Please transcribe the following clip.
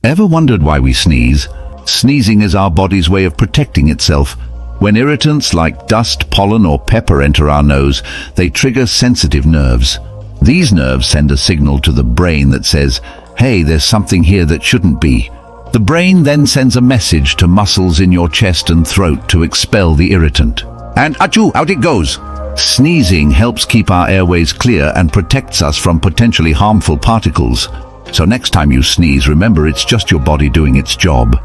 Ever wondered why we sneeze? Sneezing is our body's way of protecting itself. When irritants like dust, pollen or pepper enter our nose, they trigger sensitive nerves. These nerves send a signal to the brain that says, "Hey, there's something here that shouldn't be." The brain then sends a message to muscles in your chest and throat to expel the irritant. And achoo, out it goes! Sneezing helps keep our airways clear and protects us from potentially harmful particles. So next time you sneeze, remember it's just your body doing its job.